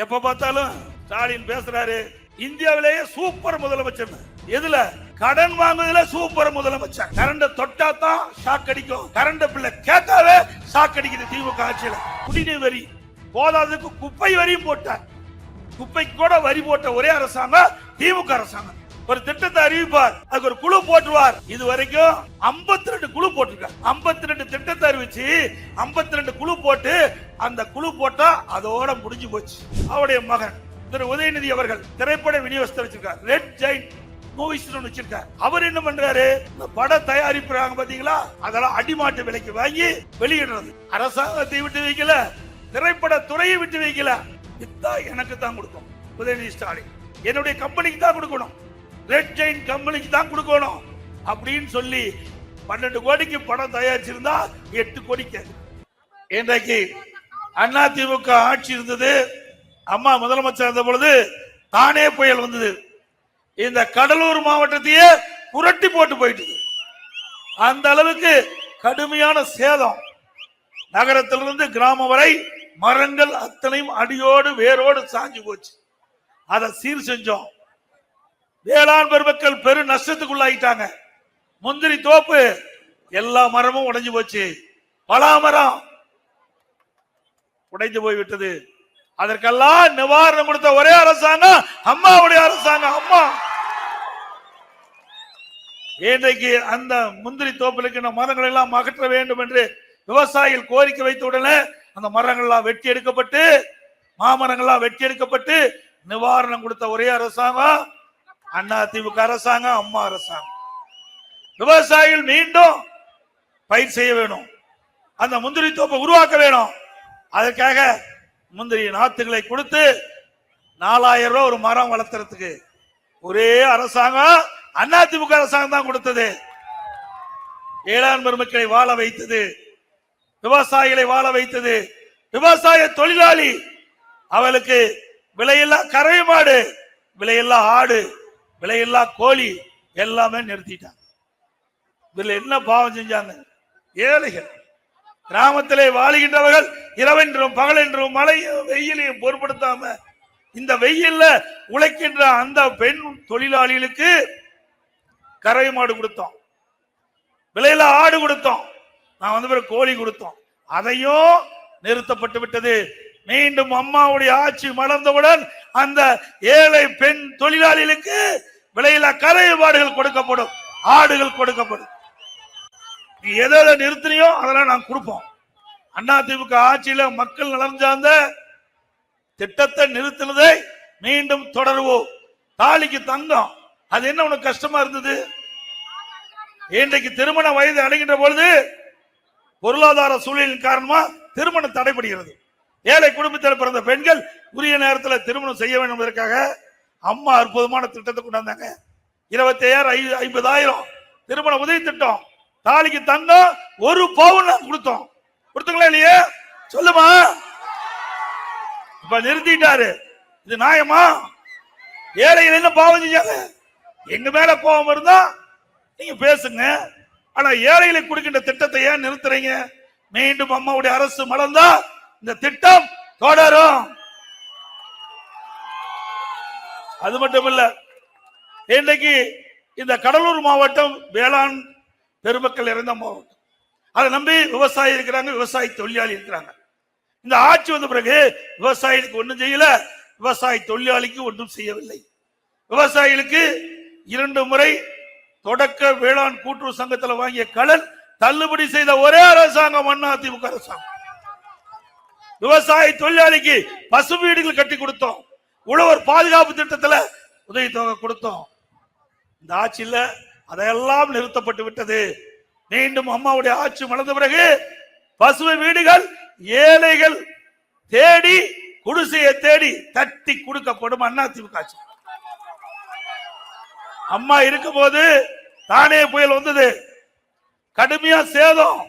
எப்ப பார்த்தாலும் ஸ்டாலின் பேசுறாரு இந்தியாவிலேயே சூப்பர் முதலமைச்சர். எதுல? கடன் வாங்குவதில சூப்பர் முதலமைச்சர். கரண்ட் தொட்டா தான் ஷாக் அடிக்கும், கரண்ட் பில்ல கேட்டாவே ஷாக் அடிக்குது திமுக ஆட்சியில. குடிநீர் வரி போதாததுக்கு குப்பை வரியும் போட்டார். குப்பைக்கு கூட வரி போட்ட ஒரே அரசாங்கம் திமுக அரசாங்கம். ஒரு திட்டத்தை அறிவிப்பார், அதுக்கு ஒரு குழு போட்டுவார். இது வரைக்கும் 52 குழு போட்டிருக்காங்க. 52 திட்டத்தை அறிவிச்சு 52 குழு போட்டு அந்த குழு போட்டா அதோட முடிஞ்சு போச்சு. அவருடைய மகன் திரு உதயநிதி அவர்கள் திரைப்பட விநியோகஸ்தர் வச்சிருக்கார், ரெட் ஜெயிண்ட் மூவிஸ் வச்சிருக்கார். அவர் என்ன பண்றாரு, இந்த பட தயாரிப்புறாங்க பாத்தீங்களா, அதெல்லாம் அடிமாட்டு விலைக்கு வாங்கி வெளியிடுறது. அரசாங்கத்தை விட்டு வைக்கல, திரைப்பட துறையை விட்டு வைக்கல. இதுதான் எனக்கு தான் கொடுக்கும் உதயநிதி ஸ்டாலின், என்னுடைய கம்பெனிக்கு தான் கொடுக்கணும், ரெட் ஜெயிண்ட் கம்பெனிக்கு தான் கொடுக்கணும் அப்படின்னு சொல்லி 12 கோடிக்கு படம் தயாரிச்சிருந்தா 8 கோடிக்கு. இன்றைக்கு அதிமுக ஆட்சி இருந்தது, அம்மா முதலமைச்சர் இருந்த பொழுது தானே புயல் வந்தது. இந்த கடலூர் மாவட்டத்தையே புரட்டி போட்டு போயிட்டு, அந்த அளவுக்கு கடுமையான சேதம். நகரத்திலிருந்து கிராமம் வரை மரங்கள் அத்தனையும் அடியோடு வேரோடு சாஞ்சு போச்சு. அதை சீர் செஞ்சோம். வேளாண் பெருமக்கள் பெரு நஷ்டத்துக்குள்ளாயிட்டாங்க. முந்திரி தோப்பு எல்லா மரமும் உடைஞ்சு போச்சு, பலாமரம் உடைந்து போய்விட்டது. அதற்கெல்லாம் நிவாரணம் கொடுத்த ஒரே அரசாங்கம் அம்மாவுடைய அரசாங்கம். அம்மா இன்றைக்கு அந்த முந்திரி தோப்பில் மரங்கள் எல்லாம் அகற்ற வேண்டும் என்று விவசாயிகள் கோரிக்கை வைத்த உடனே அந்த மரங்கள்லாம் வெட்டி எடுக்கப்பட்டு, மாமரங்கள்லாம் வெட்டி எடுக்கப்பட்டு நிவாரணம் கொடுத்த ஒரே அரசாங்கம் அதிமுக அரசாங்கம், அம்மா அரசாங்கம். விவசாயிகள் மீண்டும் பயிர் செய்ய வேணும், அந்த முந்திரி தோப்பை உருவாக்க வேணும். அதற்காக முந்திரி நாத்துகளை கொடுத்து 4000 ரூபாய் ஒரு மரம் வளர்த்துறதுக்கு ஒரே அரசாங்கம் அதிமுக அரசாங்கம் தான் கொடுத்தது. வேளாண் பெருமக்களை வாழ வைத்தது, விவசாயிகளை வாழ வைத்தது. விவசாய தொழிலாளி அவளுக்கு விலையில்லா கறவை மாடு, விலையில்லா ஆடு, விலையில்லா கோழி எல்லாமே நிறுத்திட்டாங்க. இதுல என்ன பாவம் செஞ்சாங்க? ஏழைகள், கிராமத்திலே வாழுகின்றவர்கள் இரவென்றும் பகலென்றும் மழையும் வெயிலையும் பொருட்படுத்தாம இந்த வெயில்ல உழைக்கின்ற அந்த பெண் தொழிலாளிகளுக்கு கறவை மாடு கொடுத்தோம், விலையில ஆடு கொடுத்தோம், நான் வந்து கோழி கொடுத்தோம். அதையும் நிறுத்தப்பட்டு விட்டது. மீண்டும் அம்மாவுடைய ஆட்சி மலர்ந்தவுடன் அந்த ஏழை பெண் தொழிலாளிகளுக்கு விலையில கறவை மாடுகள் கொடுக்கப்படும், ஆடுகள் கொடுக்கப்படும். எதை நிறுத்தினியோ அதெல்லாம் நாங்க கொடுப்போம். அதிமுக ஆட்சியில மக்கள் நலன் சார்ந்த திட்டத்தை நிறுத்தினதை மீண்டும் தொடருவோம். தாலிக்கு தங்கம், அது என்ன உனக்கு கஷ்டமா இருந்தது? இன்றைக்கு திருமண வயது அடைகின்ற பொழுது பொருளாதார சூழலின் காரணமா திருமணம் தடைபடுகிறது. ஏழை குடும்பத்தில் பிறந்த பெண்கள் உரிய நேரத்தில் திருமணம் செய்ய வேண்டும் என்பதற்காக அம்மா அற்புதமான திட்டத்தை கொண்டாந்தாங்க. 25,000 50,000 திருமண உதவி திட்டம். தாலிக்கு தங்கம் 1 பவுன் கொடுத்தோம். கொடுத்தீங்களா இல்லையே? சொல்லுமா. இப்ப நிறுத்திட்டாரு. இது நியாயமா? ஏழைகள் என்ன பாவம் செஞ்சாங்க? எங்க மேல கோபம் இருந்தா நீங்க பேசுங்க. ஆனா ஏழைகளை கொடுக்கின்ற திட்டத்தை ஏன் நிறுத்துறீங்க? மீண்டும் அம்மாவுடைய அரசு மலர்ந்தா இந்த திட்டம் தொடரும். அது மட்டும் இல்ல, இன்றைக்கு இந்த கடலூர் மாவட்டம் வேளாண் பெருமக்கள் இறந்த மாவட்டம். அதை நம்பி விவசாயி இருக்கிறாங்க, விவசாய தொழிலாளி இருக்கிறாங்க. இந்த ஆட்சி வந்த பிறகு விவசாயிகளுக்கு ஒன்றும் செய்யல, விவசாய தொழிலாளிக்கு ஒன்றும் செய்யவில்லை. விவசாயிகளுக்கு 2 முறை தொடக்க வேளாண் கூட்டுறவு சங்கத்தில் வாங்கிய கடன் தள்ளுபடி செய்த ஒரே அரசாங்கம் அதிமுக அரசாங்கம். விவசாய தொழிலாளிக்கு பசு வீடுகள் கட்டி கொடுத்தோம், உழவர் பாதுகாப்பு திட்டத்தில் உதவித்தொகை கொடுத்தோம். இந்த ஆட்சியில் அதையெல்லாம் நிறுத்தப்பட்டு விட்டது. மீண்டும் அம்மாவுடைய ஆட்சி மலர்ந்த பிறகு பசுமை வீடுகள் ஏழைகள் தேடி குடிசையை தேடி தட்டி கொடுக்கப்படும். அதிமுக ஆட்சி. அம்மா இருக்கும் போது தானே புயல் வந்தது, கடுமையா சேதம்.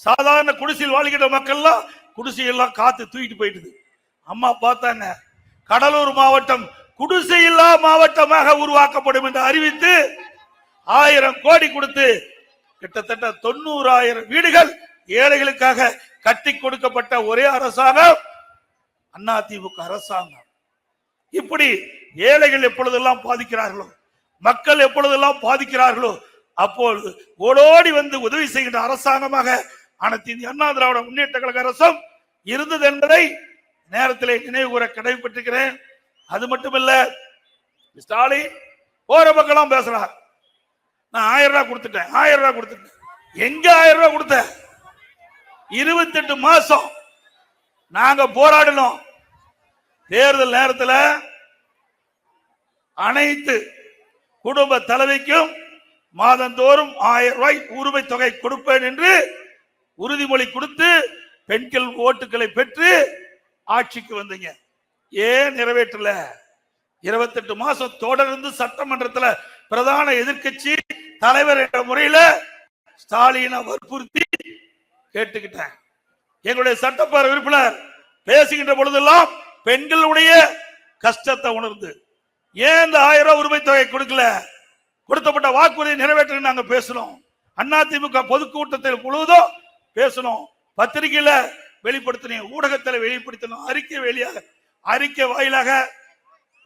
சாதாரண குடிசையில் வாழ்கின்ற மக்கள்லாம் குடிசையெல்லாம் காத்து தூக்கிட்டு போயிட்டு அம்மா பார்த்தாங்க. கடலூர் மாவட்டம் குடிசையில்லா மாவட்டமாக உருவாக்கப்படும் என்று அறிவித்து 1000 கோடி கொடுத்து கிட்டத்தட்ட 90,000 வீடுகள் ஏழைகளுக்காக கட்டி கொடுக்கப்பட்ட ஒரே அரசாங்கம் அதிமுக அரசாங்கம். இப்படி ஏழைகள் எப்பொழுதெல்லாம் பாதிக்கிறார்களோ, மக்கள் எப்பொழுதெல்லாம் பாதிக்கிறார்களோ, அப்பொழுது ஓடோடி வந்து உதவி செய்கின்ற அரசாங்கமாக அனைத்து இந்திய அண்ணா திராவிட முன்னேற்ற கழக அரசும் இருந்தது என்பதை நேரத்திலே நினைவு கூற கடமைப்பட்டிருக்கிறேன். அது மட்டுமல்ல, ஸ்டாலின் போற பக்கம் பேசுறார். நான் 1000 ரூபாய் கொடுத்துட்டேன், 1000 ரூபாய் கொடுத்துட்டேன். எங்க 1000 ரூபாய் கொடுத்த? 28 மாசம் நாங்க போராடணும். தேர்தல் நேரத்தில் அனைத்து குடும்ப தலைவிக்கும் மாதந்தோறும் 1000 ரூபாய் உரிமை தொகை கொடுப்பேன் என்று உறுதிமொழி கொடுத்து பெண்கள் ஓட்டுகளை பெற்று ஆட்சிக்கு வந்தீங்க. ஏன் நிறைவேற்றல? 28 மாசம் தொடர்ந்து சட்டமன்றத்தில் பிரதான எதிர்கட்சி தலைவர் என்ற முறையில ஸ்டாலினை வற்புறுத்தி கேட்டுக்கிட்டேன். எங்களுடைய சட்டப்பேரவை உறுப்பினர் பேசுகின்ற பொழுதெல்லாம் பெண்களுடைய கஷ்டத்தை உணர்ந்து ஏன் இந்த 1000 ரூபாய் உரிமை தொகை கொடுக்கல? கொடுத்தப்பட்ட வாக்குறுதியை நிறைவேற்ற நாங்க பேசணும். அதிமுக பொதுக்கூட்டத்தில் முழுவதும் பேசணும், பத்திரிகையில வெளிப்படுத்தினோம், ஊடகத்தில் வெளிப்படுத்தணும், அறிக்கை வாயிலாக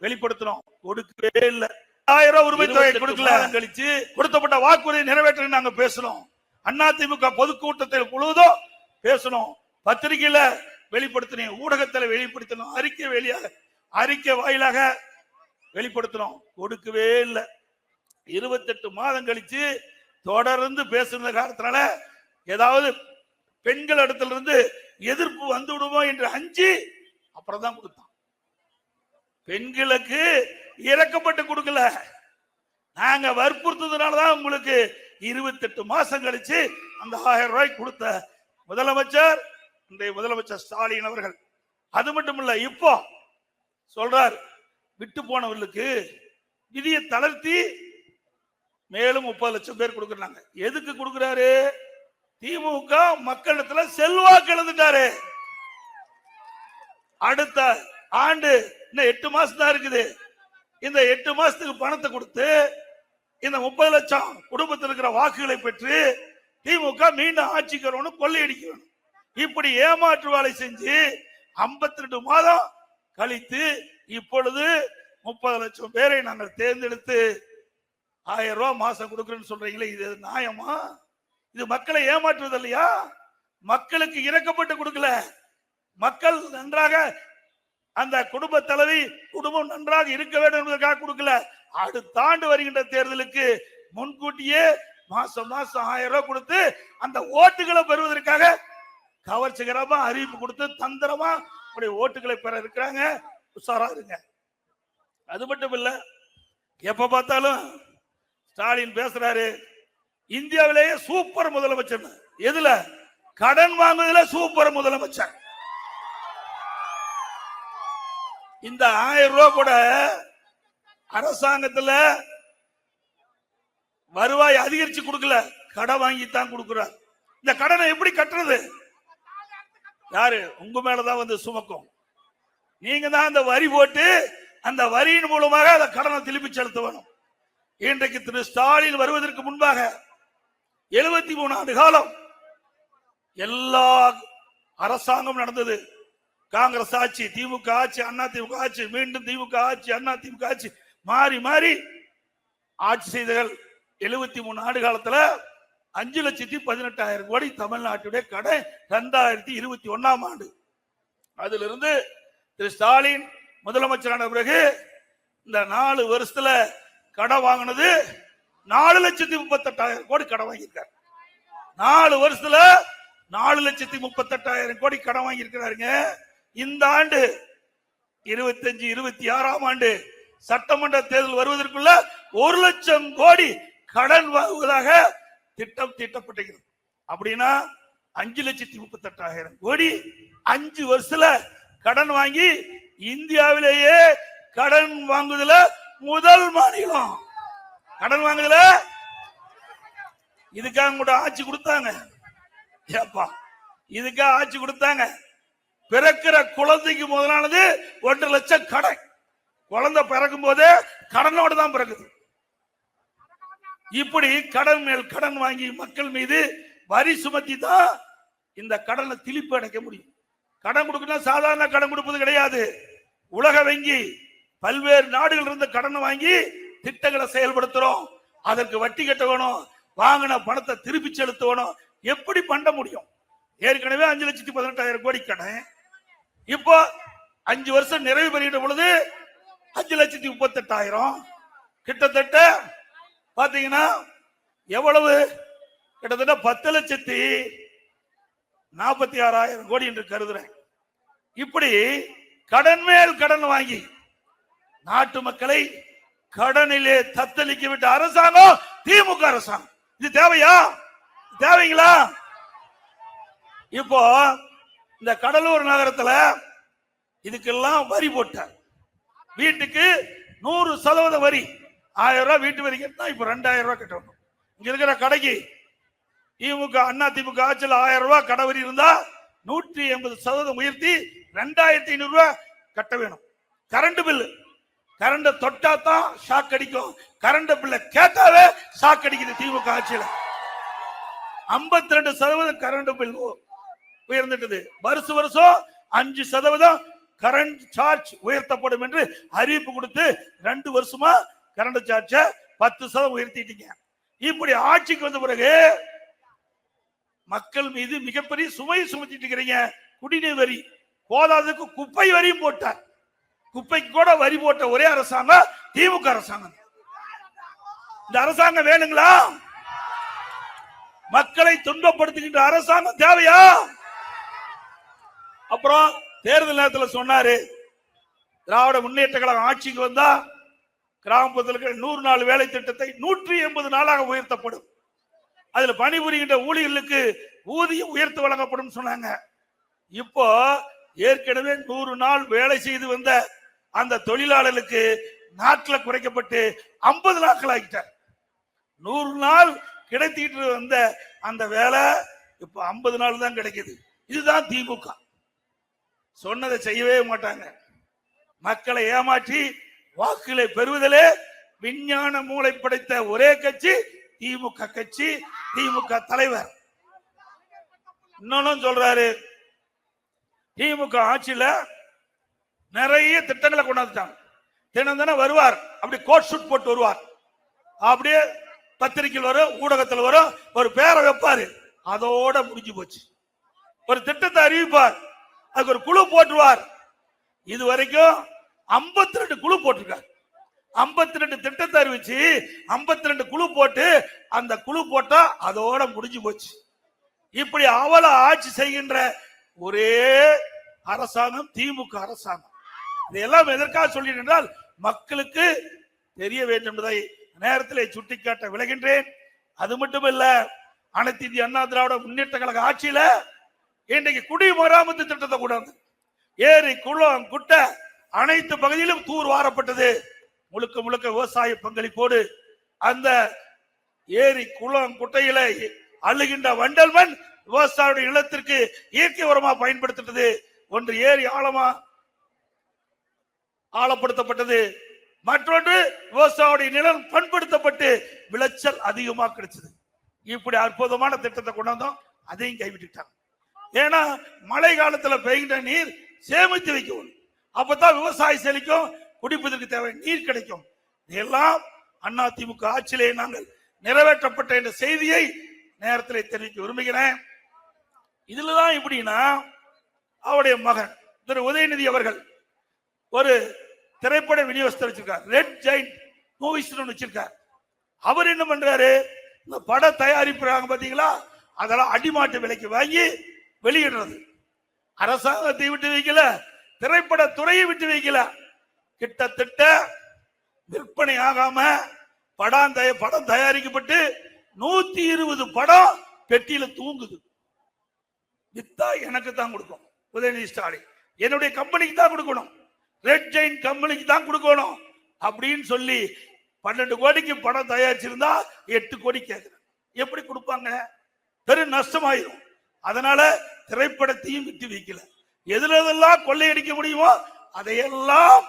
வெளிப்படுத்தணும். கொடுக்கவே இல்லை. 1000 ரூபாய் உரிமை தொகை கொடுக்கல. கழிச்சு கொடுத்தப்பட்ட வாக்குறுதியை நிறைவேற்ற நாங்க பேசணும். அதிமுக பொதுக்கூட்டத்தில் முழுவதும் பேசணும், பத்திரிகையில வெளிப்படுத்தினோம், ஊடகத்தில் வெளிப்படுத்தணும், அறிக்கை வாயிலாக வெளிப்படுத்தணும். கொடுக்கவே இல்லை. 28 மாதம் கழிச்சு தொடர்ந்து பேசுகிற காரணத்தினால ஏதாவது பெண்கள் இடத்துல இருந்து எதிர்ப்பு வந்து விடுமோ என்று அஞ்சி அப்புறம் தான் கொடுத்தான். பெண்களுக்கு இறக்கப்பட்டு கொடுக்கல, நாங்க வற்புறுத்ததுனாலதான் உங்களுக்கு 28 மாசம் கழிச்சு அந்த 1000 ரூபாய் கொடுத்த முதலமைச்சர் இன்றைய முதலமைச்சர் ஸ்டாலின் அவர்கள். அது மட்டும் இல்ல, இப்போ சொல்றார் விட்டு போனவர்களுக்கு விதியை தளர்த்தி மேலும் 30 லட்சம் பேர் கொடுக்கறாங்க. எதுக்கு கொடுக்கிறாரு? திமுக மக்களிடத்துல செல்வாக்கு இழந்துட்டாரு. அடுத்த ஆண்டு இன்னும் 8 மாசம் தான் இருக்குது. இந்த 8 மாசத்துக்கு பணத்தை கொடுத்து இந்த 30 லட்சம் குடும்பத்தில் இருக்கிற வாக்குகளை பெற்று திமுக மீண்டும் ஆட்சிக்கு வரணும், கொள்ளையடிக்கணும். இப்படி ஏமாற்று வேலை செஞ்சு 52 மாதம் கழித்து இப்பொழுது 30 லட்சம் பேரை நாங்கள் தேர்ந்தெடுத்து 1000 ரூபாய் மாசம் கொடுக்கிறேன்னு சொல்றீங்களே, இது நியாயமா? இது மக்களை ஏமாற்றுவது இல்லையா? மக்களுக்கு இறக்கப்பட்டு கொடுக்கல. மக்கள் நன்றாக, அந்த குடும்ப தலைவி குடும்பம் நன்றாக இருக்க வேண்டும் என்பதற்காக கொடுக்கல. அடுத்த ஆண்டு வருகின்ற தேர்தலுக்கு முன்கூட்டியே மாசம் 1000 ரூபாய் கொடுத்து அந்த ஓட்டுகளை பெறுவதற்காக கவர்ச்சிகரமா அறிவிப்பு கொடுத்து தந்திரமா ஓட்டுகளை பெற இருக்கிறாங்க. உஷாரா இருங்க. அது மட்டும் இல்ல, எப்ப பார்த்தாலும் ஸ்டாலின் பேசுறாரு இந்தியாவிலேயே சூப்பர் முதலமைச்சர். எதுல? கடன் வாங்குவதில் சூப்பர் முதலமைச்சர். இந்த 1000 ரூபாய் கூட அரசாங்கத்துல வருவாய் அதிகரிச்சு கொடுக்கல, கடன் வாங்கித்தான் கொடுக்கிறார். இந்த கடனை எப்படி கட்டுறது? யாரு? உங்க மேலதான் வந்து சுமக்கும். நீங்க தான் அந்த வரி போட்டு அந்த வரியின் மூலமாக அந்த கடனை திருப்பி செலுத்த வேணும். இன்றைக்கு திரு ஸ்டாலின் வருவதற்கு முன்பாக 73 ஆண்டு காலம் எல்லா அரசாங்கம் நடந்தது. காங்கிரஸ் ஆட்சி, திமுக ஆட்சி, அதிமுக ஆட்சி, மீண்டும் திமுக ஆட்சி, அதிமுக ஆட்சி, மாறி மாறி ஆட்சி செய்தகள். 73 ஆண்டு காலத்துல 5,18,000 கோடி தமிழ்நாட்டுடைய கடன் 2021ஆம் ஆண்டு. அதிலிருந்து திரு ஸ்டாலின் முதலமைச்சரான பிறகு இந்த 4 வருஷத்துல கடன் வாங்கினது 4,38,000 கோடி கடன் வாங்கியிருக்காரு. 4 வருஷத்துல 4,38,000 கோடி கடன் வாங்கியிருக்கிறாருங்க. இந்த ஆண்டு 25-26ஆம் ஆண்டு சட்டமன்ற தேர்தல் வருவதற்குள்ள 1 லட்சம் கோடி கடன் வாங்குவதாக திட்டம் தீட்டப்பட்டிருக்கிறது. அப்படின்னா 5,38,000 கோடி 5 வருஷத்துல கடன் வாங்கி இந்தியாவிலேயே கடன் வாங்குதல முதல் மாநிலம். கடன் வாங்குதல இதுக்காக கூட ஆட்சி கொடுத்தாங்க. ஏப்பா, இதுக்காக ஆட்சி கொடுத்தாங்க. பிறக்கிற குழந்தைக்கு முதலானது 1 லட்சம் கடன். குழந்தை பிறக்கும் போதே கடனோடு தான் பிறகுது. இப்படி கடன் மேல் கடன் வாங்கி மக்கள் மீது வரி சுமத்தி தான் இந்த கடனை திருப்பி அடைக்க முடியும். கடன் கொடுக்கணும், சாதாரண கடன் கொடுப்பது கிடையாது. உலக வங்கி பல்வேறு நாடுகள் இருந்து கடன் வாங்கி திட்டங்களை செயல்படுத்துறோம். அதற்கு வட்டி கட்ட வேணும், வாங்கின பணத்தை திருப்பி செலுத்தணும். எப்படி பண்ண முடியும்? ஏற்கனவே 5,18,000 கோடி கடன். இப்போ 5 வருஷம் நிறைவு பெறுகின்ற பொழுது 5,38,000, கிட்டத்தட்ட பாத்தீங்கன்னா எவ்வளவு? கிட்டத்தட்ட 10,46,000 கோடி என்று கருதுறேன். இப்படி கடன் மேல் கடன் வாங்கி நாட்டு மக்களை கடனிலே தத்தளிக்க விட்ட அரசாங்கம் திமுக அரசாங்கம். இது தேவையா? தேவைங்களா? இப்போ இந்த கடலூர் நகரத்துல இதுக்கெல்லாம் வரி போட்டார். வீட்டுக்கு 100% வரி. 1000 ரூபாய் வீட்டு வரி கட்டினா இப்ப 2000 ரூபாய் கட்டணும். இங்க இருக்கிற கடைக்கு திமுக அண்ணா திமுக ஆட்சியில் 1000 ரூபாய் கடை வரி இருந்தா 180% உயர்த்தி 2500 ரூபாய் கட்ட வேணும். கரண்ட் பில்லு, கரண்ட் தொட்டா தான் ஷாக் அடிக்கும், கரண்ட் பில்ல கேட்டாவே ஷாக் அடிக்குது. திமுக ஆட்சியில் 52% கரண்ட் பில் உயர்ந்துட்டது. வருஷம் 5% கரண்ட் சார்ஜ் உயர்த்தப்படும் என்று அறிவிப்பு கொடுத்து 2 வருஷமா கரண்ட் சார்ஜ 10% உயர்த்திட்டீங்க. இப்படி ஆட்சிக்கு வந்த பிறகு மக்கள் மீது மிகப்பெரிய சுமை சுமத்திட்டு இருக்கிறீங்க. குடிநீர் வரி போதாததுக்கு குப்பை வரியும் போட்டார். குப்பைக்கு கூட வரி போட்ட ஒரே அரசாங்கம் திமுக அரசாங்கம். இந்த அரசாங்கம் வேணுங்களா? மக்களை துன்பப்படுத்துகின்ற அரசாங்கம் தேவையா? அப்புறம் தேர்தல் நேரத்தில் சொன்னாரு, திராவிட முன்னேற்ற கழகம் ஆட்சிக்கு வந்தா கிராமப்புறத்தில் 100 நாள் வேலை திட்டத்தை 180 நாளாக உயர்த்தப்படும், அதுல பணிபுரிகின்ற ஊழியர்களுக்கு ஊதியம் உயர்த்து வழங்கப்படும் சொன்னாங்க. இப்போ ஏற்கனவே 100 நாள் வேலை செய்து வந்த அந்த தொழிலாளர்களுக்கு நாட்கள் குறைக்கப்பட்டு 50 நாட்கள் ஆகிட்டார். 100 நாள் கிடைத்திட்டு வந்த அந்த வேலை இப்ப 50 நாள் தான் கிடைக்குது. இதுதான் திமுக. சொன்னதை செய்யவே மாட்டாங்க. மக்களை ஏமாற்றி வாக்குகளை பெறுவதிலே விஞ்ஞான மூளை படைத்த ஒரே கட்சி திமுக கட்சி, திமுக தலைவர். இன்னொன்னு சொல்றாரு, திமுக ஆட்சியில நிறைய திட்டங்களை கொண்டாந்துட்டாங்க. தினம் தினம் வருவார், அப்படி கோட் ஷூட் போட்டு வருவார், அப்படியே பத்திரிகையில் வரும், ஊடகத்தில் வரும், ஒரு பேரை வைப்பாரு, அதோட முடிஞ்சு போச்சு. ஒரு திட்டத்தை அறிவிப்பார், அதுக்கு ஒரு குழு போட்டுருவார். இது வரைக்கும் 52 குழு போட்டிருக்கார். 52 திட்டத்தை அறிவிச்சு 52 குழு போட்டு அந்த குழு போட்டா அதோட முடிஞ்சு போச்சு. இப்படி அவல ஆட்சி செய்கின்ற ஒரே அரசாங்கம் திமுக அரசாங்கம். இதெல்லாம் எதற்காக சொல்கிறேன் என்றால் மக்களுக்கு தெரிய வேண்டும் என்பதை நேரத்தில் சுட்டிக்காட்ட விளைகின்றேன். அது மட்டுமல்ல, அனைத்து இந்திய அண்ணா திராவிட முன்னேற்ற கழக ஆட்சியில இன்றைக்கு குடிமராமத்து திட்டத்தை கொண்டாந்து ஏரி குளம் குட்டை அனைத்து பகுதியிலும் தூர் வாரப்பட்டது. முழுக்க முழுக்க விவசாய பங்களிப்போடு அந்த ஏரி குளம் குட்டையில அள்ளுகின்ற வண்டல் மண் விவசாயியுடைய நிலத்திற்கு இயற்கை உரமா பயன்படுத்தப்பட்டது. ஒன்று ஏரி ஆழப்படுத்தப்பட்டது, மற்றொன்று விவசாயியுடைய நிலம் பண்படுத்தப்பட்டு விளைச்சல் அதிகமாக கிடைச்சது. இப்படி அற்புதமான திட்டத்தை கொண்டாந்தோம், அதையும் கைவிட்டுட்டாங்க. ஏன்னா மழை காலத்துல பெய்கின்ற நீர் சேமித்து வைக்கணும், அப்பதான் விவசாயம் செழிக்கும், குடிப்பதற்கு தேவை நீர் கிடைக்கும். இதெல்லாம் அதிமுக ஆட்சியிலே நாங்கள் நிறைவேற்றப்பட்ட என்ற செய்தியை நேரத்தில் தெரிவிக்க விரும்புகிறேன். இதுலதான் எப்படின்னா, அவருடைய மகன் திரு உதயநிதி அவர்கள் ஒரு திரைப்பட விநியோகஸ்தர் வச்சிருக்கார், ரெட் ஜெயிண்ட் மூவிஸ் வச்சிருக்கார். அவர் என்ன பண்றாரு, இந்த பட தயாரிப்புறாங்க பாத்தீங்களா, அதெல்லாம் அடிமாட்டு விலைக்கு வாங்கி வெளியிடுறது. அரசாங்கத்தை விட்டு வைக்கல, திரைப்பட துறையை விட்டு வைக்கல. கிட்டத்தட்ட விற்பனை ஆகாம படம் தயாரிக்கப்பட்டு 120 படம் பெட்டியில தூங்குது. வித்தா எனக்கு தான் கொடுக்கும் உதயநிதி ஸ்டாலின், என்னுடைய கம்பெனிக்கு தான் கொடுக்கணும், ரெட் ஜெயிண்ட் கம்பெனிக்கு தான் கொடுக்கணும் அப்படின்னு சொல்லி 12 கோடிக்கு படம் தயாரிச்சிருந்தா 8 கோடி கேட்கிறேன். எப்படி கொடுப்பாங்க? பெரும் நஷ்டமாயிரும். அதனால திரைப்படத்தையும் விட்டு வைக்கல. எதுலாம் கொள்ளையடிக்க முடியுமோ அதையெல்லாம்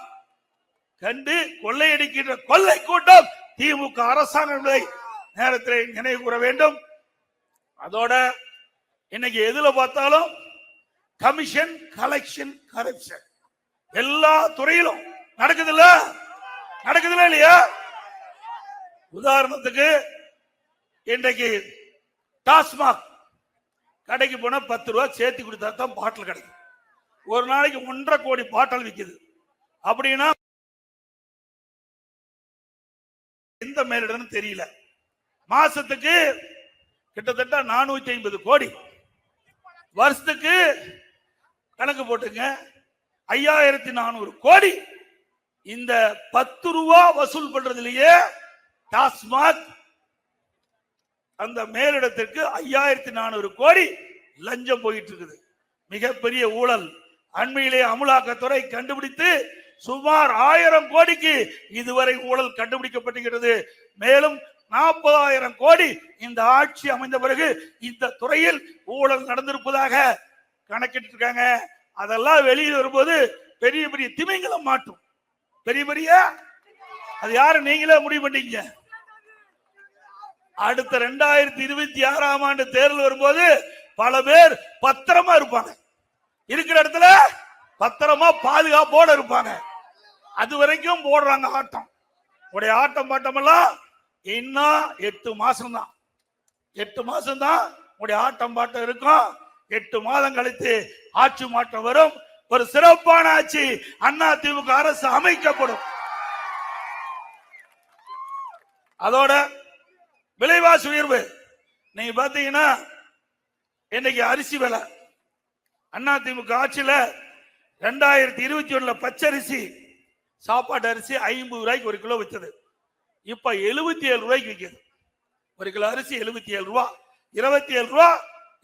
கண்டு கொள்ளையடிக்கின்ற கொள்ளை கூட்டம் திமுக அரசாங்கம் நேரத்தில் நினைவு கூற வேண்டும். அதோட இன்னைக்கு எதுல பார்த்தாலும் கமிஷன், கலெக்ஷன், கரப்ஷன் எல்லா துறையிலும் நடக்குதுல்ல இல்லையா? உதாரணத்துக்கு இன்றைக்கு டாஸ்மாக் கடைக்கு போனா 10 ரூபாய் சேர்த்து கொடுத்தா தான் பாட்டில் கிடைக்கும். ஒரு நாளைக்கு 1.5 கோடி பாட்டில் விற்குது. அப்படின்னா எந்த மேலிடம்னு தெரியல. மாசத்துக்கு கிட்டத்தட்ட 450 கோடி, வருஷத்துக்கு கணக்கு போட்டுங்க 5400 கோடி. இந்த 10 ரூபா வசூல் பண்றதுலயே டாஸ்மாக் அந்த மேலிடத்திற்கு 5400 கோடி லஞ்சம் போயிட்டு இருக்குது. மிகப்பெரிய ஊழல். அண்மையிலே அமலாக்கத்துறை கண்டுபிடித்து சுமார் 1000 கோடிக்கு இதுவரை ஊழல் கண்டுபிடிக்கப்பட்டிருக்கிறது. மேலும் 40,000 கோடி இந்த ஆட்சி அமைந்த பிறகு இந்த துறையில் ஊழல் நடந்திருப்பதாக கணக்கிட்டு இருக்காங்க. அதெல்லாம் வெளியில் வரும்போது பெரிய பெரிய திமிங்கலம் மாட்டும். பெரிய அது யாரு நீங்களே முடிவு பண்ணீங்க. அடுத்த 2026ஆம் ஆண்டு தேர்தல் வரும்போது பல பேர் பத்திரமா இருப்பாங்க, இருக்கிற இடத்துல பத்திரமா பாதுகாப்போட இருப்பாங்க. அது வரைக்கும் போடுறாங்க ஆட்டம். உடைய ஆட்டம் பாட்டம் எல்லாம் இன்னும் 8 மாசம் தான். 8 மாசம் தான் உடைய ஆட்டம் பாட்டம் இருக்கும். 8 மாதம் கழித்து ஆட்சி மாற்றம் வரும். ஒரு சிறப்பான ஆட்சி அதிமுக அரசு அமைக்கப்படும். அதோட விலைவாசி உயர்வு நீங்க பாத்தீங்கன்னா இன்னைக்கு அரிசி விலை அதிமுக ஆட்சியில 2021 பச்சரிசி சாப்பாட்டு அரிசி 50 ரூபாய்க்கு 1 கிலோ விற்றது. இப்ப 77 ரூபாய்க்கு விற்கிறது. 1 கிலோ அரிசி 77 ரூபா. 27 ரூபா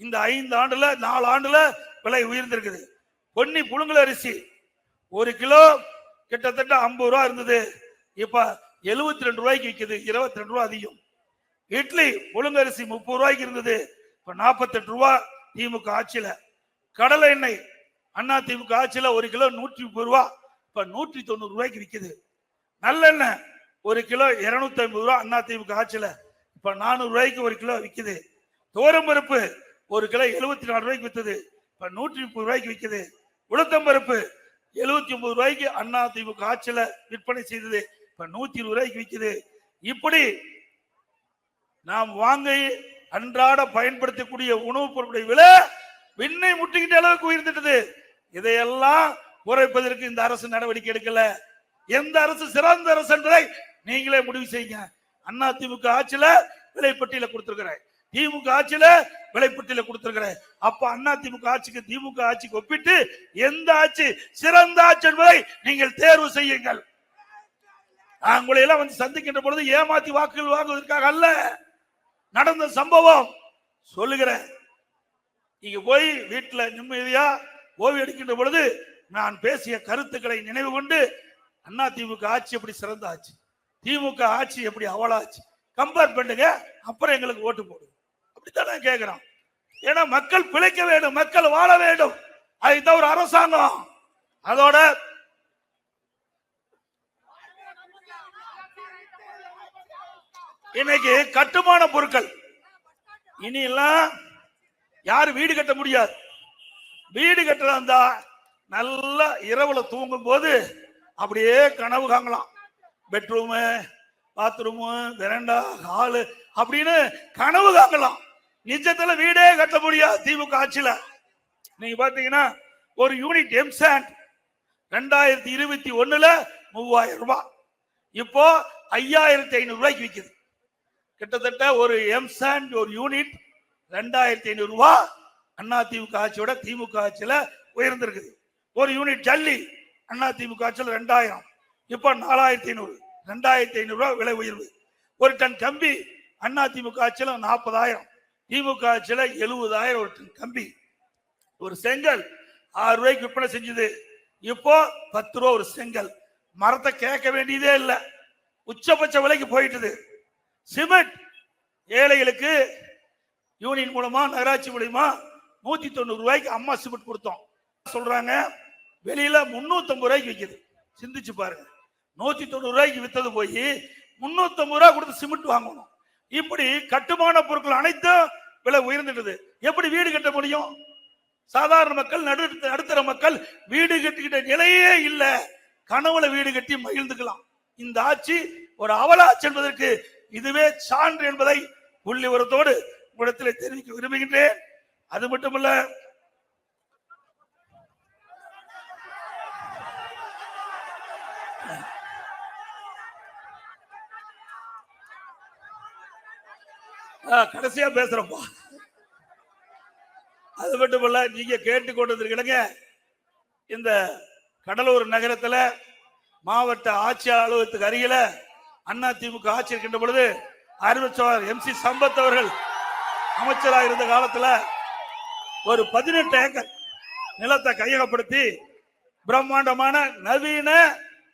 இந்த 5 ஆண்டுல 4 ஆண்டுல விலை உயர்ந்திருக்குது. பொன்னி புழுங்கல் அரிசி 1 கிலோ கிட்டத்தட்ட 50 ரூபா இருந்தது. இப்ப 72 ரூபாய்க்கு விற்குது. 22 ரூபா அதிகம். இட்லி புழுங்கரிசி 30 ரூபாய்க்கு இருந்தது. இப்ப 48 ரூபா திமுக ஆட்சியில. கடலை எண்ணெய் அதிமுக ஆட்சியில 1 கிலோ 130 ரூபா. இப்ப 190 ரூபாய்க்கு விற்குது. நல்லெண்ணெய் 1 கிலோ 250 ரூபா அதிமுக ஆட்சியில. இப்ப 400 ரூபாய்க்கு 1 கிலோ விற்குது. துவரம்பருப்பு 1 கிலோ 74 ரூபாய்க்கு விற்றது. இப்ப 130 ரூபாய்க்கு விற்குது. உளுத்தம்பருப்பு 79 ரூபாய்க்கு அதிமுக ஆட்சியில விற்பனை செய்தது. இப்ப 120 ரூபாய்க்கு விற்குது. இப்படி நாம் வாங்கி அன்றாட பயன்படுத்தக்கூடிய உணவுப் பொருட்களுடைய விலை விண்ணை முட்டிக்கிட்ட அளவுக்கு உயர்ந்துட்டது. இதையெல்லாம் குறைப்பதற்கு இந்த அரசு நடவடிக்கை எடுக்கல. எந்த அரசு சிறந்த அரசு என்பதை நீங்களே முடிவு செய்யுங்க. அதிமுக ஆட்சியில விலைப்பட்டியல கொடுத்திருக்கிறேன், திமுக ஆட்சியில விலைப்பட்டியல கொடுத்திருக்கிறேன். அப்ப அதிமுக ஆட்சிக்கு திமுக ஆட்சிக்கு ஒப்பிட்டு எந்த ஆட்சி சிறந்த ஆட்சி என்பதை நீங்கள் தேர்வு செய்யுங்கள். உங்களை எல்லாம் வந்து சந்திக்கின்ற பொழுது ஏமாத்தி வாக்குகள் வாங்குவதற்காக அல்ல, நடந்த சம்பவம் சொல்லுகிறேன். இங்க போய் வீட்டுல நிம்மதியா ஓய்வு எடுக்கின்ற பொழுது நான் பேசிய கருத்துக்களை நினைவு கொண்டு அதிமுக ஆட்சி எப்படி சிறந்த ஆட்சி, திமுக ஆட்சி எப்படி அவளாச்சு கம்பேர் பண்ணுங்க. அப்புறம் எங்களுக்கு ஓட்டு போடுங்க. அப்படித்தானே கேட்கிறோம். ஏன்னா மக்கள் பிழைக்க வேண்டும், மக்கள் வாழ வேண்டும். அதுதான் ஒரு அரசாங்கம். அதோட இன்னைக்கு கட்டுமான பொருட்கள் இனி எல்லாம் யாரு வீடு கட்ட முடியாது. வீடு கட்டலாம் இருந்தா நல்லா இரவுல தூங்கும் போது அப்படியே கனவு காங்கலாம். பெட்ரூமு, பாத்ரூமு, வெரண்டா, ஹாலு அப்படின்னு கனவு காங்கலாம். நிஜத்துல வீடே கட்ட முடியாது திமுக ஆட்சியில. நீங்க பாத்தீங்கன்னா ஒரு யூனிட் எம்சாண்ட் 2021 3000 ரூபாய், இப்போ 5500 ரூபாய்க்கு விற்குது. கிட்டத்தட்ட ஒரு எம்சாண்ட் ஒரு யூனிட் 2500 ரூபாய் அதிமுக ஆட்சியோட திமுக ஆட்சியில உயர்ந்திருக்குது. ஒரு யூனிட் ஜல்லி அதிமுக ஆட்சியில் 2000, இப்ப 4500, 2500 ரூபாய் விலை உயர்வு. ஒரு டன் கம்பி அதிமுக ஆட்சியில 40,000, திமுக ஆட்சியில 70,000 ஒரு டன் கம்பி. ஒரு செங்கல் 6 ரூபாய்க்கு விற்பனை செஞ்சது, இப்போ 10 ரூபா ஒரு செங்கல். மரத்தை கேட்க வேண்டியதே இல்லை, உச்சபட்ச விலைக்கு போயிட்டது. சிமெண்ட் ஏழைகளுக்கு யூனியன் மூலமா நகராட்சி மூலமா 190 ரூபாய்க்கு அம்மா சிமெண்ட் கொடுத்தோம். சொல்றாங்க வெளியில 350 ரூபாய்க்கு விற்குது. சிந்திச்சு பாருங்க, 190 ரூபாய்க்கு வித்தது போய் 350 ரூபாய் கொடுத்து சிமெண்ட் வாங்கணும். இப்படி கட்டுமான பொருட்கள் அனைத்தும் விலை உயர்ந்துட்டது. எப்படி வீடு கட்ட முடியும்? சாதாரண மக்கள், நடுத்தர மக்கள் வீடு கட்டிக்கிட்ட நிலையே இல்ல. கனவுல வீடு கட்டி மகிழ்ந்துக்கலாம். இந்த ஆட்சி ஒரு அவலாட்சி என்பதற்கு இதுவே சான்று என்பதை புள்ளி உரத்தோடு உங்களிடத்தில் தெரிவிக்க விரும்புகின்றேன். அது மட்டுமல்ல, கடைசியா பேசுறப்பா. அது மட்டுமல்ல, நீங்க கேட்டுக்கொண்டிருக்கிறீங்க, இந்த கடலூர் நகரத்துல மாவட்ட ஆட்சியாளர் அலுவலகத்துக்கு அருகில அதிமுக ஆட்சி இருக்கின்ற பொழுது அறிவிச்சவர் MC சம்பத் அவர்கள் அமைச்சராக இருந்த காலத்துல ஒரு 18 ஏக்கர் நிலத்தை கையகப்படுத்தி பிரம்மாண்டமான நவீன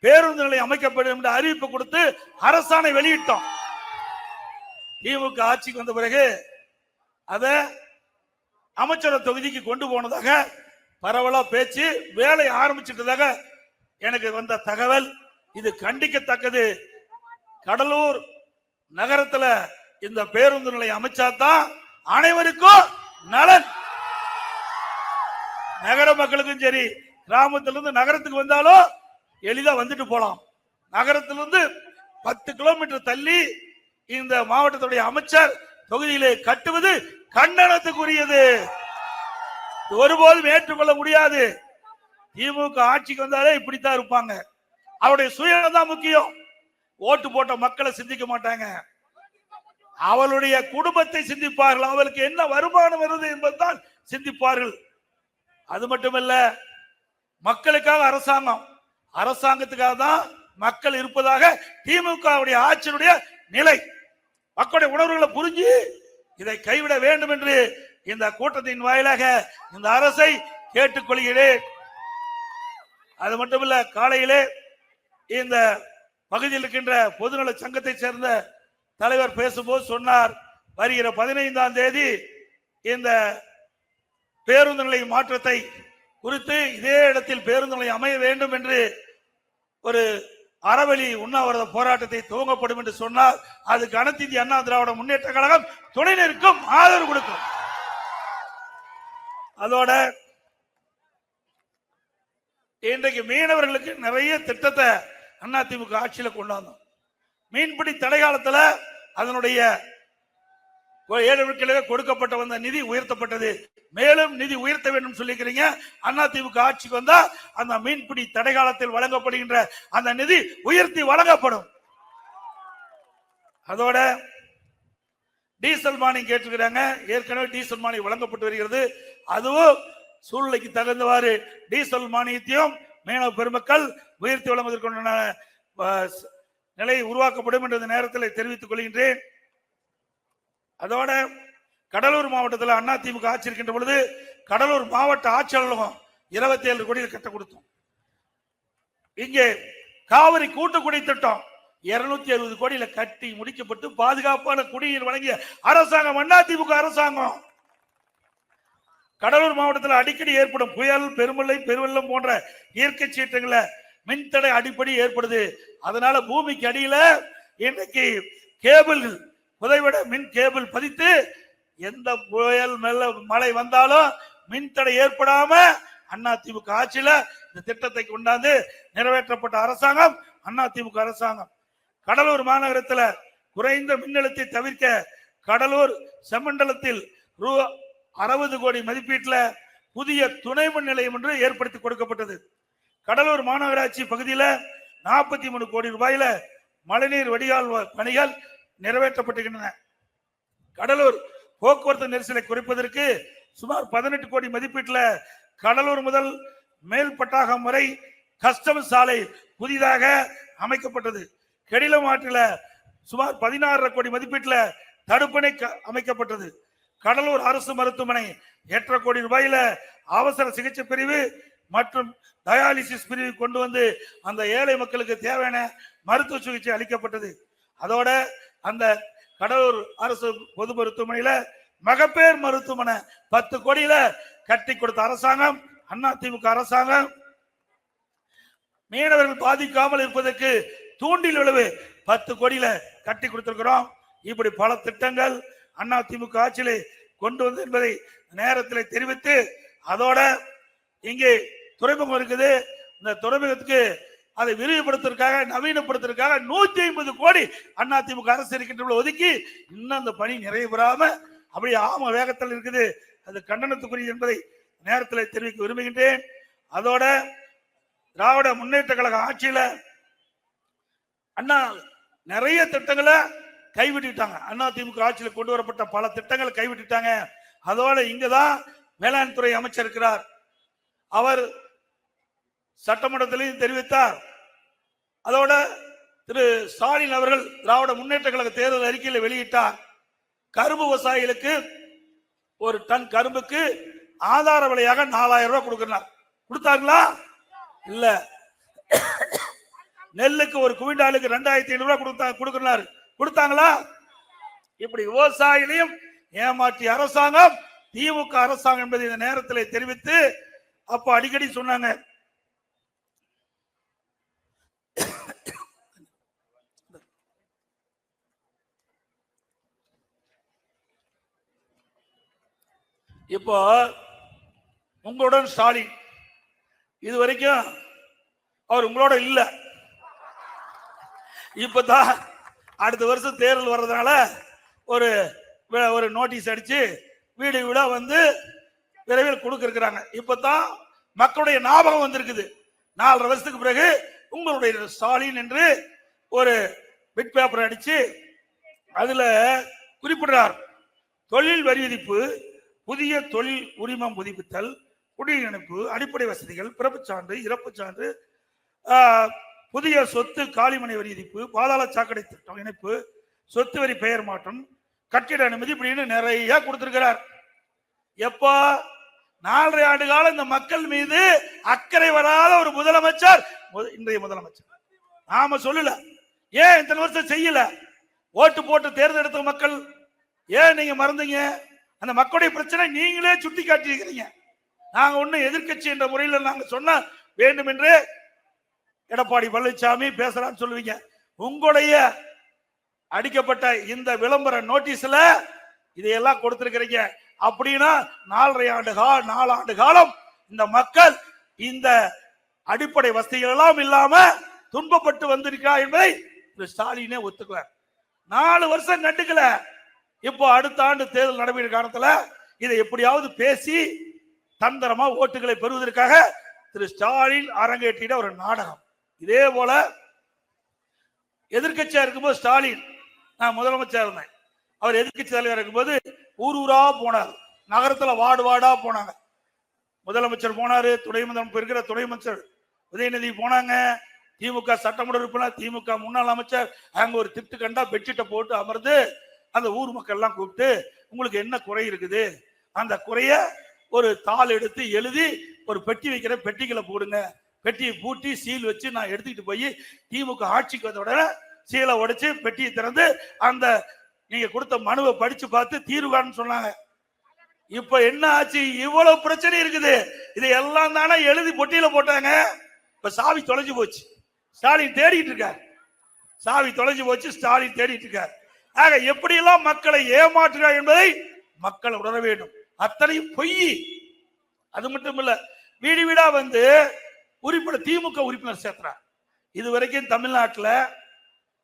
பேருந்து நிலையம் அமைக்கப்படும் என்று அறிவிப்பு கொடுத்து அரசாணை வெளியிட்டோம். திமுக ஆட்சிக்கு வந்த பிறகு அத அமைச்சர் தொகுதிக்கு கொண்டு போனதாக பரவலா பேச்சு, வேலை ஆரம்பிச்சிட்டதாக எனக்கு வந்த தகவல். இது கண்டிக்கத்தக்கது. கடலூர் நகரத்துல இந்த பேருந்து நிலையம் அமைச்சாதான் அனைவருக்கும் நலன். நகர மக்களுக்கும் சரி, கிராமத்திலிருந்து நகரத்துக்கு வந்தாலும் எளிதா வந்துட்டு போலாம். நகரத்திலிருந்து 10 கிலோமீட்டர் தள்ளி இந்த மாவட்டத்துடைய அமைச்சர் தொகுதியிலே கட்டுவது கண்டனத்துக்குரியது. ஒருபோதும் ஏற்றுக்கொள்ள முடியாது. திமுக ஆட்சிக்கு வந்தாலே இப்படித்தான் இருப்பாங்க. அவருடைய சுயம் தான் முக்கியம். ஓட்டு போட்ட மக்களை சிந்திக்க மாட்டாங்க. அவளுடைய குடும்பத்தை சிந்திப்பார்கள். அவளுக்கு என்ன வருமானம் வருது என்பதுதான் சிந்திப்பார்கள். அது மட்டுமல்ல, மக்களுக்காக அரசாங்கம், அரசாங்கத்துக்காக தான் மக்கள் இருப்பதாக திமுக ஆட்சியினுடைய நிலை. மக்களுடைய உணர்வுகளை புரிஞ்சு இதை கைவிட வேண்டும் என்று இந்த கூட்டத்தின் வாயிலாக இந்த அரசை கேட்டுக்கொள்கிறேன். அது மட்டுமல்ல, காலையிலே இந்த பகுதியில் இருக்கின்ற பொதுநல சங்கத்தை சேர்ந்த தலைவர் பேசும்போது சொன்னார், வருகிற 15ஆம் தேதி இந்த பேருந்து நிலைய மாற்றத்தை குறித்து இதே இடத்தில் பேருந்து நிலையம் அமைய வேண்டும் என்று ஒரு அறவழி உண்ணாவிரத போராட்டத்தை துவங்கப்படும் என்று சொன்னார். அதுக்கு அனைத்து இந்திய அண்ணா திராவிட முன்னேற்ற கழகம் துணை நிற்கும், ஆதரவு கொடுக்கும். அதோட இன்றைக்கு மீனவர்களுக்கு நிறைய திட்டத்தை அதிமுக ஆட்சியில கொண்டாந்தோம். மீன்பிடி தடை காலத்துல அதனுடைய 7 விழுக்காடு கொடுக்கப்பட்ட வந்த நிதி உயர்த்தப்பட்டது. மேலும் நிதி உயர்த்த வேண்டும் சொல்லிக்கிறீங்க. அதிமுக ஆட்சிக்கு வந்தா அந்த மீன்பிடி தடை காலத்தில் வழங்கப்படுகின்ற அந்த நிதி உயர்த்தி வழங்கப்படும். அதோட டீசல் மானியம் கேட்டிருக்கிறாங்க. ஏற்கனவே டீசல் மானியம் வழங்கப்பட்டு வருகிறது. அதுவும் சூழ்நிலைக்கு தகுந்தவாறு டீசல் மானியத்தையும் மீனவ பெருமக்கள் உயர்த்தி வழங்குவதற்கான நிலை உருவாக்கப்படும் என்ற நேரத்தில் தெரிவித்துக் கொள்கின்றேன். அதோட கடலூர் மாவட்டத்தில் அதிமுக ஆட்சி இருக்கின்ற பொழுது கடலூர் மாவட்ட ஆட்சியாளர்களும் 27 கோடியில் கட்ட கொடுத்தோம். இங்கே காவிரி கூட்டுக்குடி திட்டம் 260 கோடியில கட்டி முடிக்கப்பட்டு பாதுகாப்பான குடிநீர் வழங்கிய அரசாங்கம் அதிமுக அரசாங்கம். கடலூர் மாவட்டத்தில் அடிக்கடி ஏற்படும் புயல், பெருமழை, பெருவெள்ளம் போன்ற இயற்கை சீற்றங்கள மின்தடை அடிப்படை ஏற்படுது. அதனால பூமிக்கு அடியில இன்றைக்கு கேபிள்கள் புதைவிட மின் கேபிள் பதித்து எந்த புயல் மழை வந்தாலும் மின்தடை ஏற்படாம அதிமுக ஆட்சியில இந்த திட்டத்தை கொண்டாந்து நிறைவேற்றப்பட்ட அரசாங்கம் அதிமுக அரசாங்கம். கடலூர் மாநகரத்தில் குறைந்த மின்னழுத்தை தவிர்க்க கடலூர் செம்மண்டலத்தில் ரூ.60 கோடி மதிப்பீட்டில் புதிய துணை மின் நிலையம் ஒன்று ஏற்படுத்தி கொடுக்கப்பட்டது. கடலூர் மாநகராட்சி பகுதியில் 43 கோடி ரூபாயில மழைநீர் வடிகால் பணிகள் நிறைவேற்றப்பட்டிருக்கின்றன. கடலூர் போக்குவரத்து நெரிசலை குறைப்பதற்கு சுமார் 18 கோடி மதிப்பீட்டில் கடலூர் முதல் மேல்பட்டாகம் வரை கஸ்டம்ஸ் சாலை புதிதாக அமைக்கப்பட்டது. கெடிலம் ஆற்றில் சுமார் 16 கோடி மதிப்பீட்டில் தடுப்பணை அமைக்கப்பட்டது. கடலூர் அரசு மருத்துவமனை 8 கோடி ரூபாயில அவசர சிகிச்சை பிரிவு மற்றும் டயாலிசிஸ் பிரிவு கொண்டு வந்து அந்த ஏழை மக்களுக்கு தேவையான மருத்துவ சிகிச்சை அளிக்கப்பட்டது. அதோட அந்த கடலூர் அரசு பொது மருத்துவமனையில மகப்பேர் மருத்துவமனை 10 கோடியில கட்டி கொடுத்த அரசாங்கம் அதிமுக அரசாங்கம். மீனவர்கள் பாதிக்காமல் இருப்பதற்கு தூண்டில் விளைவு 10 கோடியில கட்டி கொடுத்திருக்கிறோம். இப்படி பல திட்டங்கள் அதிமுக ஆட்சியிலே கொண்டு வந்து என்பதை நேரத்தில் தெரிவித்து அதோட இங்கே துறைமுகம் இருக்குது. இந்த துறைமுகத்துக்கு அதை விரிவுபடுத்துவதற்காக நவீனப்படுத்துவதற்காக 150 கோடி அதிமுக அரசு இருக்கின்ற ஒதுக்கி இன்னும் அந்த பணி நிறைவேறாம அப்படியே ஆம வேகத்தில் இருக்குது. அது கண்டனத்துக்குரிய என்பதை நேரத்தில் தெரிவிக்க விரும்புகின்றேன். அதோட திராவிட முன்னேற்ற கழக ஆட்சியில அண்ணா நிறைய திட்டங்களை கைவிட்டுட்டாங்க. அதிமுக ஆட்சியில் கொண்டு வரப்பட்ட பல திட்டங்களை கைவிட்டுட்டாங்க. அதோட இங்கதான் வேளாண் துறை அமைச்சர் இருக்கிறார். அவர் சட்டமன்றத்திலையும் தெரிவித்தார். அதோட திரு ஸ்டாலின் அவர்கள் திராவிட முன்னேற்ற கழக தேர்தல் அறிக்கையில் வெளியிட்டார். கரும்பு விவசாயிகளுக்கு ஒரு டன் கரும்புக்கு ஆதார விலையாக 4000 ரூபாய் கொடுக்கிறார். கொடுத்தாங்களா? இல்ல. நெல்லுக்கு ஒரு குவிண்டாலுக்கு 2500 ரூபாய் கொடுக்கிறார். கொடுத்தாங்களா? இப்படி விவசாயிகளையும் ஏமாற்றிய அரசாங்கம் திமுக அரசாங்கம் என்பதை இந்த நேரத்தில் தெரிவித்து அப்ப அடிக்கடி சொன்னாங்க. இப்போ உங்களுடன் ஸ்டாலின் இதுவரைக்கும் அவர் உங்களோட இல்ல. இப்பதான் அடுத்த வருஷம் தேர்தல் வர்றதுனால ஒரு நோட்டீஸ் அடிச்சு வீடு வீடா வந்து விரைவில் கொடுக்க இருக்கிறாங்க. இப்பதான் மக்களுடைய ஞாபகம் வந்திருக்குது. 4.5 வருஷத்துக்கு பிறகு உங்களுடைய ஸ்டாலின் என்று ஒரு பிட் பேப்பர் அடிச்சு அதுல குறிப்பிடுறார். தொழில் வரி விதிப்பு, புதிய தொழில் உரிமம் புதுப்பித்தல், குடியிணைப்பு, அடிப்படை வசதிகள், பிறப்புச் சான்று, இறப்புச் சான்று, புதிய சொத்து காலிமனை வரி விதிப்பு, பாதாள சாக்கடை திட்டம் இணைப்பு, சொத்து வரி பெயர் மாற்றம், கட்டிட அனுமதி இப்படின்னு நிறைய கொடுத்திருக்கிறார். எப்போ 4.5 ஆண்டு காலம் இந்த மக்கள் மீது அக்கறை வராத ஒரு முதலமைச்சர் இன்றைய முதலமைச்சர். நாம சொல்லல, ஏன் இத்தனை வருஷம் செய்யல? ஓட்டு போட்டு தேர்ந்தெடுத்த மக்கள் ஏன் நீங்க மறந்தீங்க? அந்த மக்களுடைய பிரச்சனை நீங்களே சுட்டி காட்டியிருக்கிறீங்க. நாங்க ஒன்னும் எதிர்கட்சி என்ற முறையில் நாங்க சொன்ன வேண்டும் என்று எடப்பாடி பழனிசாமி பேசலாம்னு சொல்லுவீங்க. உங்களுடைய அடிக்கப்பட்ட இந்த விளம்பர நோட்டீஸ்ல இதையெல்லாம் கொடுத்திருக்கிறீங்க. அப்படின்னா 4 ஆண்டு காலம் இந்த மக்கள் இந்த அடிப்படை வசதிகள் எல்லாம் இல்லாம துன்பப்பட்டு வந்திருக்கிறார் என்பதை ஸ்டாலினே ஒத்துக்குவார். 4 வருஷம் கண்டுக்கல. இப்போ அடுத்த ஆண்டு தேர்தல் நடைபெற காலத்துல இதை எப்படியாவது பேசி தந்திரமா ஓட்டுகளை பெறுவதற்காக திரு ஸ்டாலின் அரங்கேற்றிட ஒரு நாடகம். இதே போல எதிர்கட்சியா இருக்கும்போது ஸ்டாலின், நான் முதலமைச்சர் இருந்தேன், அவர் எதிர்கட்சி தலைவர் இருக்கும்போது ஊரூரா போனார். நகரத்துல வார்டு வார்டா போனாங்க. முதலமைச்சர் போனாரு, துணை முதலமைச்சர் இருக்கிற துணை அமைச்சர் உதயநிதி போனாங்க, திமுக சட்டமன்ற உறுப்பினர், திமுக முன்னாள் அமைச்சர், அங்க ஒரு திட்டு கண்டா பெட்ஷீட்டை போட்டு அமர்ந்து அந்த ஊர் மக்கள் எல்லாம் கூப்பிட்டு உங்களுக்கு என்ன குறை இருக்குது, அந்த குறைய ஒரு தாள் எடுத்து எழுதி ஒரு பெட்டி வைக்கிற, பெட்டிகளை போடுங்க, பெட்டியை பூட்டி சீல் வச்சு நான் எடுத்துக்கிட்டு போய் திமுக ஆட்சிக்கு வந்த உடனே சீலை உடைச்சு பெட்டியை திறந்து அந்த நீங்க கொடுத்த மனுவை படிச்சு பார்த்து தீர்வுகான்னு சொன்னாங்க. இப்ப என்ன ஆச்சு? இவ்வளவு பிரச்சனை இருக்குது. இதை எல்லாம் தானே எழுதி பொட்டியில போட்டாங்க. இப்ப சாவி தொலைஞ்சு போச்சு. ஸ்டாலின் தேடிட்டு இருக்கார். சாவி தொலைஞ்சு போச்சு, ஸ்டாலின் தேடிட்டு இருக்கார். ஆக எப்படியெல்லாம் மக்களை ஏமாற்றுகிறார் என்பதை மக்கள் உணர வேண்டும். அத்தனையும் பொய். அது மட்டும் இல்ல, வீடு வீடா வந்து உறுப்பினர் திமுக உறுப்பினர் சேர்க்கிறார். இதுவரைக்கும் தமிழ்நாட்டில்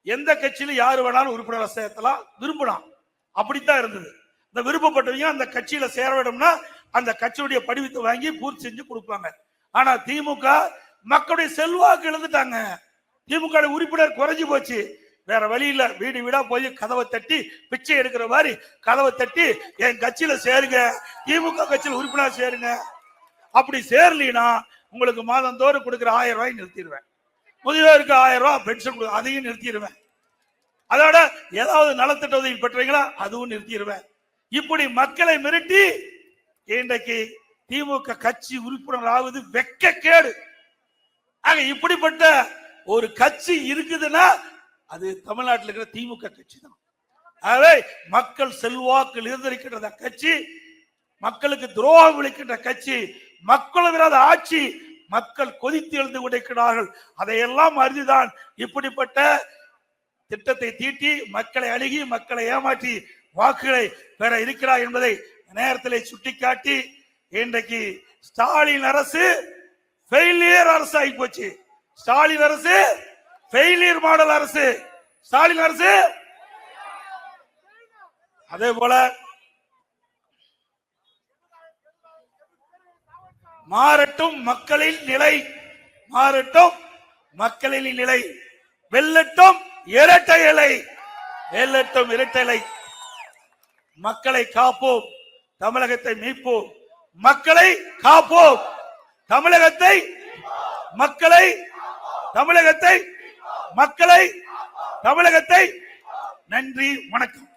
எந்த கட்சியில யாரு வேணாலும் உறுப்பினர் சேர்த்தலாம், விரும்பலாம், அப்படித்தான் இருந்தது. இந்த விருப்பப்பட்டவங்க அந்த கட்சியில சேர வேண்டும்னா அந்த கட்சியுடைய படிவத்தை வாங்கி பூர்த்தி செஞ்சு கொடுப்பாங்க. ஆனா திமுக மக்களுடைய செல்வாக்கு இழந்துட்டாங்க. திமுக உறுப்பினர் குறைஞ்சு போச்சு. வேற வழி இல்ல, வீடு வீடா போய் கதவை தட்டி பிச்சை எடுக்கிற மாதிரி கதவை தட்டி என் கட்சியில சேருங்க, திமுக கட்சியில உறுப்பினர் சேருங்க. அப்படி சேரலினா உங்களுக்கு மாதந்தோறும் கொடுக்கிற 1000 ரூபாய் நிறுத்திடுவேன். முதியோருக்கு 1000 ரூபாய் பென்ஷன் அதையும் நிறுத்திடுவேன். அதோட ஏதாவது நலத்திட்ட உதவி பெற்றீங்களா அதுவும் நிறுத்திடுவேன். இப்படி மக்களை மிரட்டி இன்றைக்கு திமுக கட்சி உறுப்பினர் ஆவது வெட்கக்கேடு. ஆக இப்படிப்பட்ட ஒரு கட்சி இருக்குதுன்னா அது தமிழ்நாட்டில் இருக்கிற திமுக கட்சி தான். ஆகவே மக்கள் செல்வாக்கு இருந்திருக்கின்ற கட்சி, மக்களுக்கு துரோகம் விளைக்கின்ற கட்சி, மக்கள் விரோத ஆட்சி, மக்கள் கொதித்து எழுந்து கொண்டிருக்கிறார்கள். அதையெல்லாம் அறிந்துதான் இப்படிப்பட்ட திட்டத்தை தீட்டி மக்களை அணுகி மக்களை ஏமாற்றி வாக்குகளை பெற இருக்கிறார் என்பதை நேரத்தில் சுட்டிக்காட்டி இன்றைக்கு ஸ்டாலின் அரசு ஃபெயிலியர் அரசு ஆகி போச்சு. ஸ்டாலின் அரசு ஃபெயிலியர் மாடல் அரசு. ஸ்டாலின் அரசு அதே போல மாறட்டும் மக்களின் நிலை, மாறட்டும் மக்களின் நிலை, வெல்லட்டும் இரட்டை இலை, வெல்லட்டும் இரட்டை இலை. மக்களை காப்போம், தமிழகத்தை மீட்போம். மக்களை காப்போம், தமிழகத்தை மக்களை தமிழகத்தை மக்களை தமிழகத்தை. நன்றி, வணக்கம்.